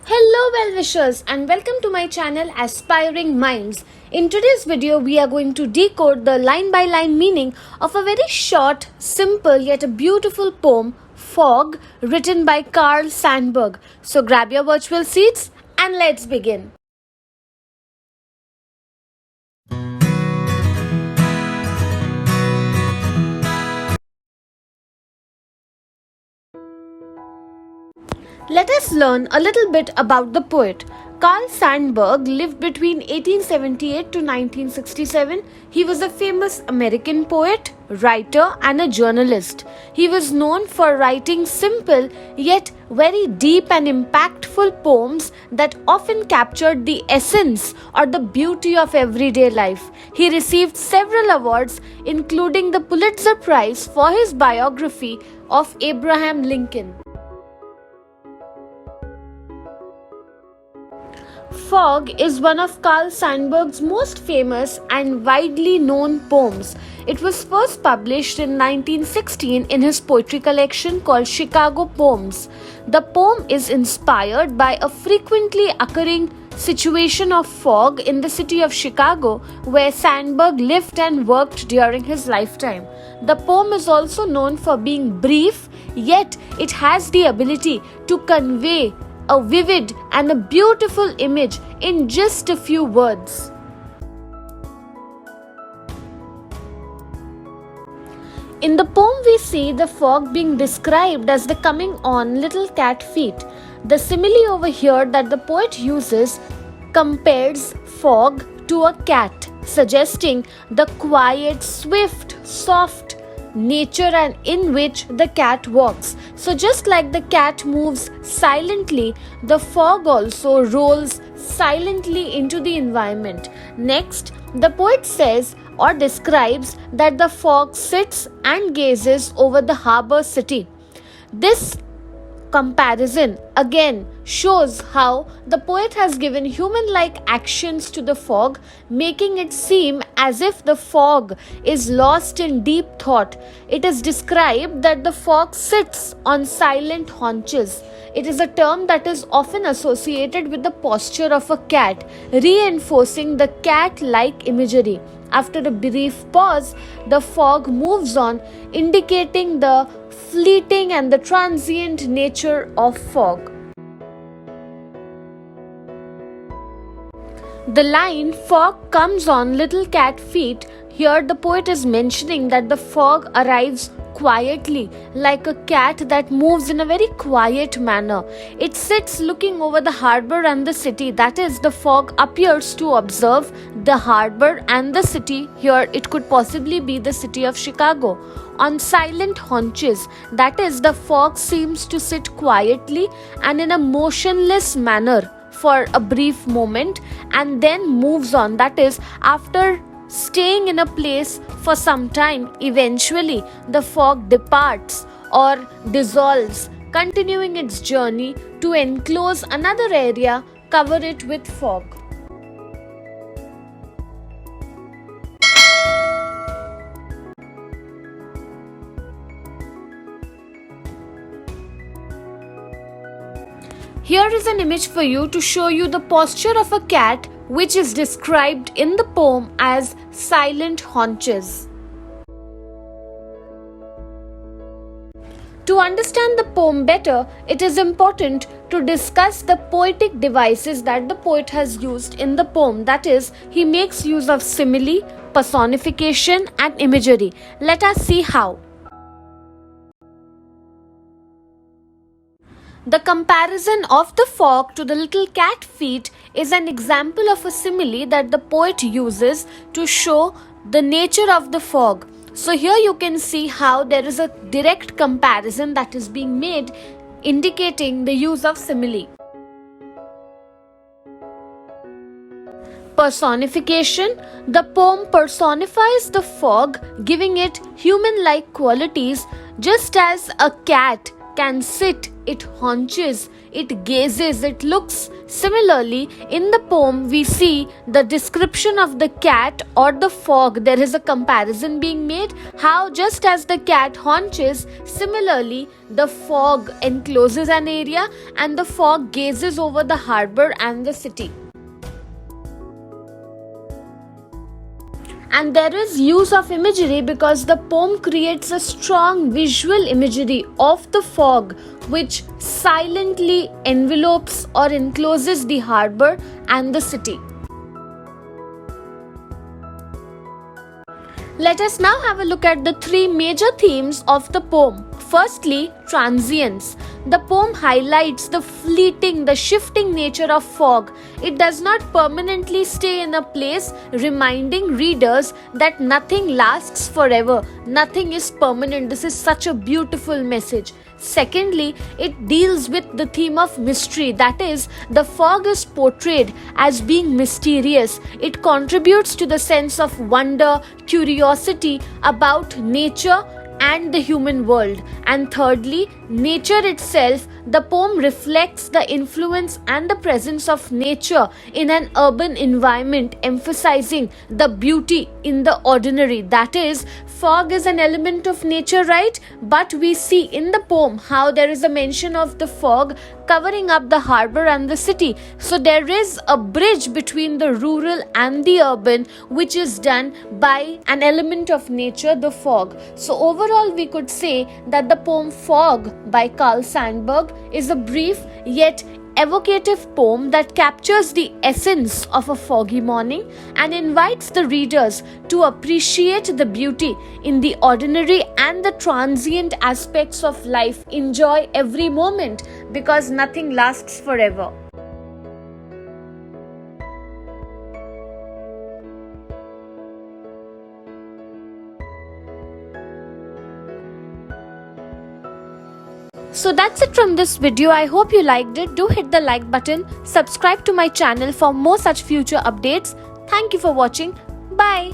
Hello well-wishers and welcome to my channel Aspiring Minds. In today's video, we are going to decode the line-by-line meaning of a very short, simple yet a beautiful poem, Fog, written by Carl Sandburg. So grab your virtual seats and let's begin. Let us learn a little bit about the poet. Carl Sandburg lived between 1878 to 1967. He was a famous American poet, writer, and a journalist. He was known for writing simple yet very deep and impactful poems that often captured the essence or the beauty of everyday life. He received several awards, including the Pulitzer Prize for his biography of Abraham Lincoln. Fog is one of Carl Sandburg's most famous and widely known poems. It was first published in 1916 in his poetry collection called Chicago Poems. The poem is inspired by a frequently occurring situation of fog in the city of Chicago, where Sandburg lived and worked during his lifetime. The poem is also known for being brief, yet it has the ability to convey a vivid and a beautiful image in just a few words. In the poem, we see the fog being described as the coming on little cat feet. The simile over here that the poet uses compares fog to a cat, suggesting the quiet, swift, soft nature and in which the cat walks. So just like the cat moves silently, the fog also rolls silently into the environment. Next, the poet says or describes that the fog sits and gazes over the harbor city. This comparison again shows how the poet has given human-like actions to the fog, making it seem as if the fog is lost in deep thought. It is described that the fog sits on silent haunches. It is a term that is often associated with the posture of a cat, reinforcing the cat-like imagery. After a brief pause, the fog moves on, indicating the fleeting and the transient nature of fog. The line "fog comes on little cat feet," here the poet is mentioning that the fog arrives quietly, like a cat that moves in a very quiet manner. It sits looking over the harbor and the city. That is, the fog appears to observe the harbor and the city. Here it could possibly be the city of Chicago. On silent haunches, that is, the fog seems to sit quietly and in a motionless manner for a brief moment and then moves on. That is, after staying in a place for some time, eventually the fog departs or dissolves, continuing its journey to enclose another area, cover it with fog. Here is an image for you to show you the posture of a cat, which is described in the poem as silent haunches. To understand the poem better, it is important to discuss the poetic devices that the poet has used in the poem. That is, he makes use of simile, personification, and imagery. Let us see how. The comparison of the fog to the little cat feet is an example of a simile that the poet uses to show the nature of the fog. So here you can see how there is a direct comparison that is being made, indicating the use of simile. Personification. The poem personifies the fog, giving it human-like qualities, just as a cat can sit, it haunches, it gazes, it looks. Similarly, in the poem, we see the description of the cat or the fog. There is a comparison being made. How just as the cat haunches, similarly, the fog encloses an area and the fog gazes over the harbor and the city. And there is use of imagery because the poem creates a strong visual imagery of the fog which silently envelopes or encloses the harbor and the city. Let us now have a look at the three major themes of the poem. Firstly, transience. The poem highlights the fleeting, the shifting nature of fog. It does not permanently stay in a place, reminding readers that nothing lasts forever. Nothing is permanent. This is such a beautiful message. Secondly, it deals with the theme of mystery. That is, the fog is portrayed as being mysterious. It contributes to the sense of wonder, curiosity about nature and the human world. And thirdly, nature itself. The poem reflects the influence and the presence of nature in an urban environment, emphasizing the beauty in the ordinary. That is, fog is an element of nature, right? But we see in the poem how there is a mention of the fog covering up the harbor and the city. So there is a bridge between the rural and the urban, which is done by an element of nature, the fog. So overall, we could say that the poem Fog by Carl Sandburg is a brief yet evocative poem that captures the essence of a foggy morning and invites the readers to appreciate the beauty in the ordinary and the transient aspects of life. Enjoy every moment because nothing lasts forever. So that's it from this video. I hope you liked it. Do hit the like button. Subscribe to my channel for more such future updates. Thank you for watching. Bye.